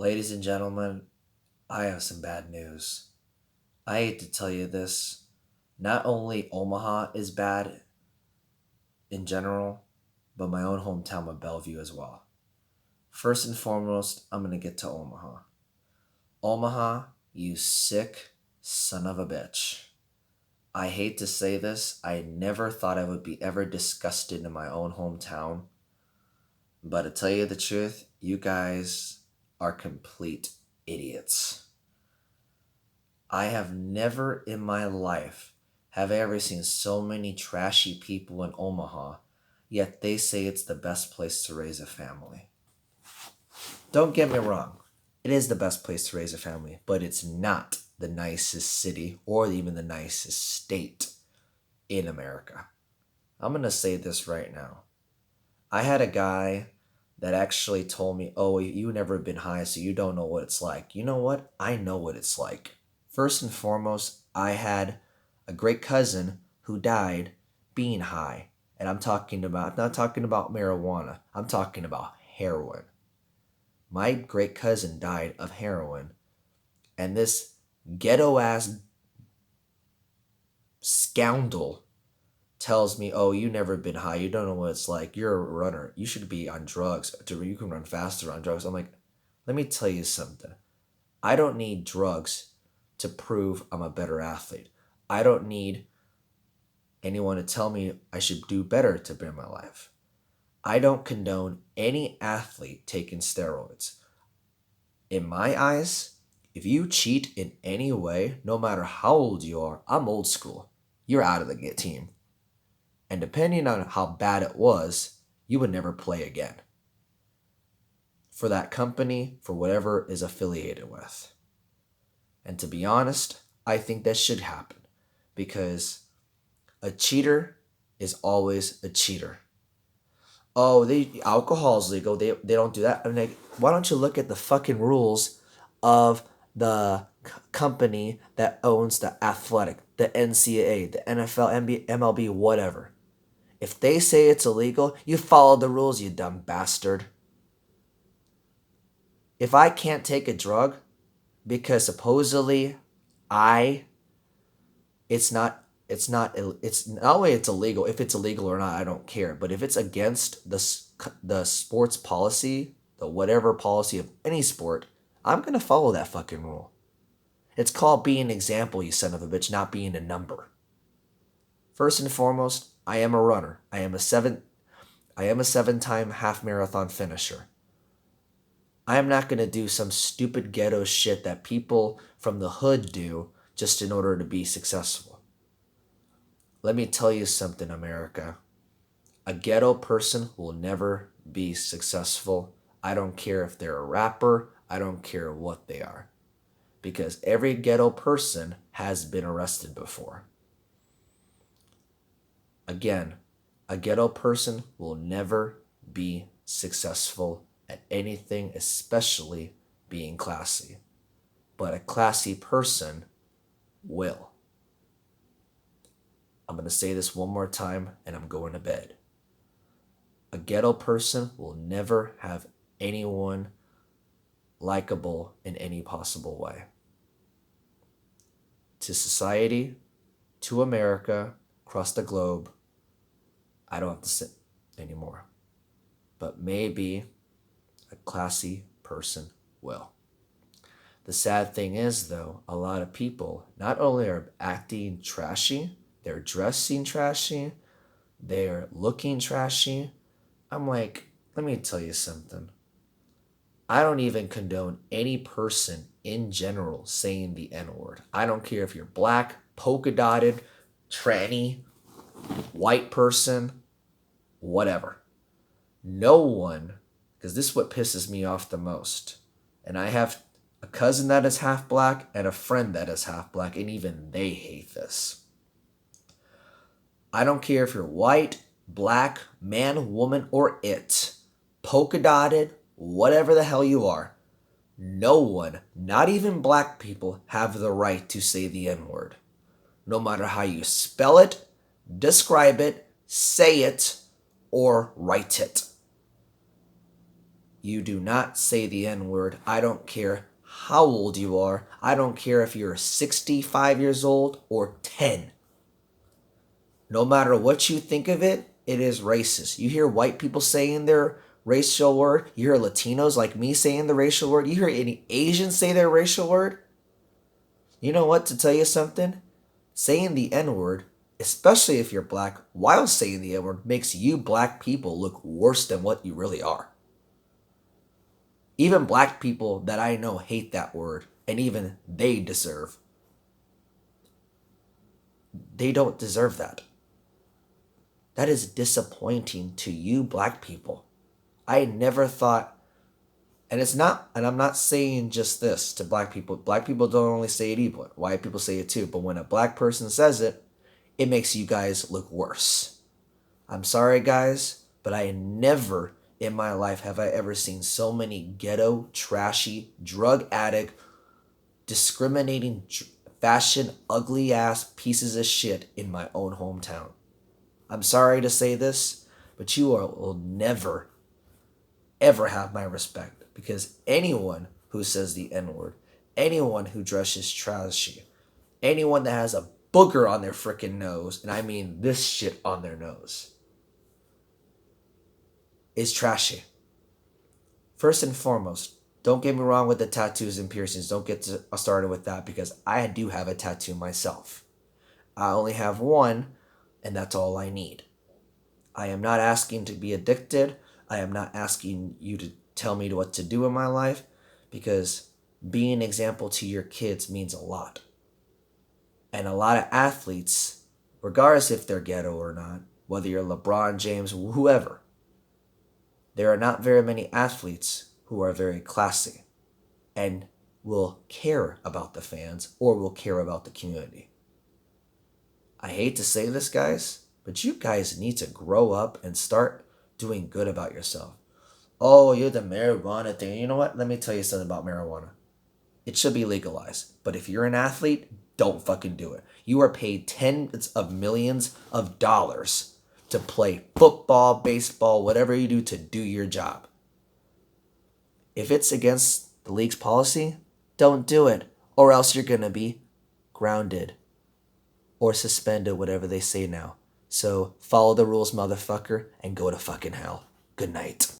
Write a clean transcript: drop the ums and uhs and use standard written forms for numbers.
Ladies and gentlemen, I have some bad news. I hate to tell you this. Not only Omaha is bad in general, but my own hometown of Bellevue as well. First and foremost, I'm going to get to Omaha. Omaha, you sick son of a bitch. I hate to say this. I never thought I would be ever disgusted in my own hometown. But to tell you the truth, you guys are complete idiots. I have never in my life have I ever seen so many trashy people in Omaha, yet they say it's the best place to raise a family. Don't get me wrong, it is the best place to raise a family, but it's not the nicest city or even the nicest state in America. I'm going to say this right now. I had a guy that actually told me, "Oh, you never been high, so you don't know what it's like." You know what? I know what it's like. First and foremost, I had a great cousin who died being high. And not talking about marijuana, I'm talking about heroin. My great cousin died of heroin. And this ghetto ass scoundrel tells me, "Oh, you never been high. You don't know what it's like. You're a runner. You should be on drugs. You can run faster on drugs." I'm like, let me tell you something. I don't need drugs to prove I'm a better athlete. I don't need anyone to tell me I should do better to better my life. I don't condone any athlete taking steroids. In my eyes, if you cheat in any way, no matter how old you are, I'm old school. You're out of the team. And depending on how bad it was, you would never play again. For that company, for whatever is affiliated with. And to be honest, I think that should happen because a cheater is always a cheater. Oh, alcohol's legal. They don't do that. I'm like, why don't you look at the fucking rules of the company that owns the athletic, the NCAA, the NFL, MLB, whatever. If they say it's illegal, you follow the rules, you dumb bastard. If I can't take a drug because supposedly I it's not only it's illegal. If it's illegal or not, I don't care. But if it's against the sports policy, the whatever policy of any sport, I'm gonna follow that fucking rule. It's called being an example, you son of a bitch, not being a number. First and foremost, I am a runner. I am a 7-time half marathon finisher. I am not gonna do some stupid ghetto shit that people from the hood do just in order to be successful. Let me tell you something, America. A ghetto person will never be successful. I don't care if they're a rapper. I don't care what they are. Because every ghetto person has been arrested before. Again, a ghetto person will never be successful at anything, especially being classy. But a classy person will. I'm going to say this one more time and I'm going to bed. A ghetto person will never have anyone likable in any possible way. To society, to America, across the globe, I don't have to sit anymore. But maybe a classy person will. The sad thing is, though, a lot of people not only are acting trashy, they're dressing trashy, they're looking trashy. I'm like, let me tell you something. I don't even condone any person in general saying the N-word. I don't care if you're black, polka dotted, tranny, white person, whatever. No one, because this is what pisses me off the most. And I have a cousin that is half black and a friend that is half black, and even they hate this. I don't care if you're white, black, man, woman, or it. Polka dotted, whatever the hell you are. No one, not even black people, have the right to say the N-word. No matter how you spell it, describe it, say it, or write it. You do not say the N word. I don't care how old you are. I don't care if you're 65 years old or 10. No matter what you think of it, it is racist. You hear white people saying their racial word. You hear Latinos like me saying the racial word. You hear any Asians say their racial word. You know what? To tell you something, saying the N word, especially if you're black, while saying the N word, makes you black people look worse than what you really are. Even black people that I know hate that word, and even they deserve. They don't deserve that. That is disappointing to you, black people. I never thought, and I'm not saying just this to black people. Black people don't only say it either. White people say it too. But when a black person says it, it makes you guys look worse. I'm sorry, guys, but I never in my life have I ever seen so many ghetto, trashy, drug addict, discriminating, fashion, ugly ass pieces of shit in my own hometown. I'm sorry to say this, but you will never, ever have my respect because anyone who says the N word, anyone who dresses trashy, anyone that has a booger on their freaking nose, and I mean this shit on their nose, is trashy. First and foremost, don't get me wrong with the tattoos and piercings. Don't get started with that because I do have a tattoo myself. I only have one, and that's all I need. I am not asking to be addicted. I am not asking you to tell me what to do in my life because being an example to your kids means a lot. And a lot of athletes, regardless if they're ghetto or not, whether you're LeBron James, whoever, there are not very many athletes who are very classy and will care about the fans or will care about the community. I hate to say this, guys, but you guys need to grow up and start doing good about yourself. Oh, you're the marijuana thing. You know what? Let me tell you something about marijuana. It should be legalized. But if you're an athlete, don't fucking do it. You are paid tens of millions of dollars to play football, baseball, whatever you do to do your job. If it's against the league's policy, don't do it. Or else you're going to be grounded or suspended, whatever they say now. So follow the rules, motherfucker, and go to fucking hell. Good night.